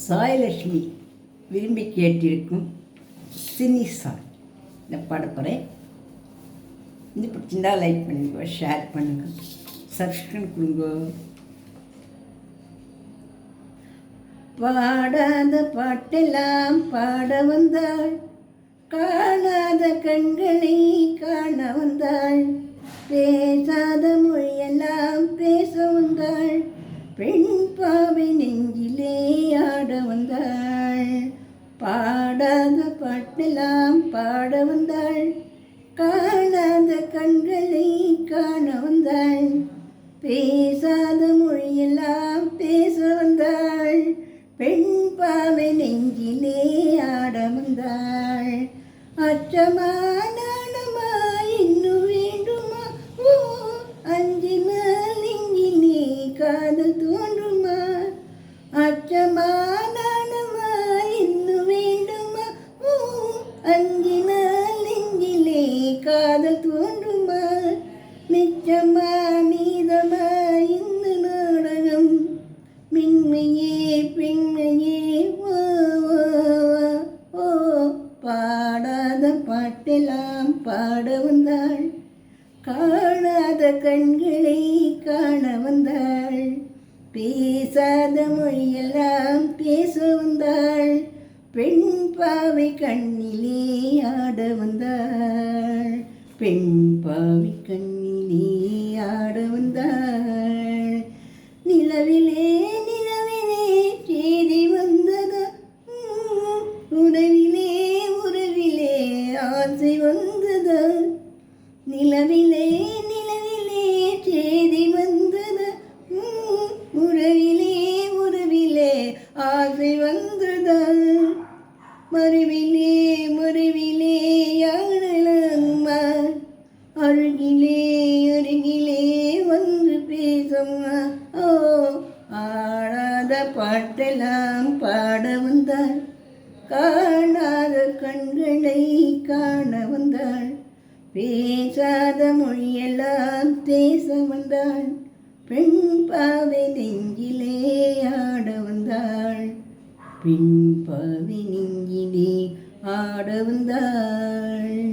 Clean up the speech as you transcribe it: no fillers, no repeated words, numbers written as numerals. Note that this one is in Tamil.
சாய்லட்சுமி விரும்பி கேட்டிருக்கும் சினி சாங் இந்த பாடப்போகிறேன். இது பிடிச்சிருந்தா லைக் பண்ணுங்க, ஷேர் பண்ணுங்க, சப்ஸ்கிரைப் கொடுங்க. பாடாத பாட்டெல்லாம் பாட வந்தாள், காணாத கண்களை காண வந்தாள், பேசாத மொழியெல்லாம் பேச வந்தாள், பெண் பாவை நெஞ்சிலே ஆட வந்தாள். பாடாத பாட்டெல்லாம் பாட வந்தாள், காணாத கண்களை காண வந்தாள், பேசாத மொழியெல்லாம் பேச வந்தாள், பெண் பாவை நெஞ்சிலே ஆட வந்தாள். அச்சமா நாணமா இன்னும் வேண்டுமா, ஓ அஞ்சினால் நெஞ்சிலே காதல் தோன்றுமா, அச்சமா நாணமா இன்னும் வேண்டுமா, ஓ அஞ்சினால் நெஞ்சிலே காதல் தோன்றுமா, நிச்சமா நீதமா இந்த நாடகம், மின்மையே பெண்மையே ஓ ஓ. பாடாத பாட்டெல்லாம் பாட வந்தாள், காணாத கண்களை காண வந்தாள், பேசாத மொழியெல்லாம் பேச வந்தாள், பெண் பாவை கண்ணிலே ஆட வந்தாள், பெண் பாவை கண்ணிலே ஆட வந்தாள். நிலவிலே நிலவிலே தேடி வந்ததா, உறவிலே உறவிலே ஆசை வந்ததா, நிலவிலே நிலவிலே தேடி வந்ததா, உறவிலே உறவிலே ஆசை வந்ததா, மறுவிலே மறுவிலே யாழலம்மா, அருகிலே அருகிலே வந்து பேசம்மா. ஓ ஆடாத பாட்டெல்லாம் பாட வந்தாள், காணாத கண்களை காண வந்தாள், பேசாத மொழியெல்லாம் பேச வந்தாள், பெண் பாவை நெஞ்சிலே ஆட வந்தாள், பெண் பாவை நெஞ்சிலே ஆட வந்தாள்.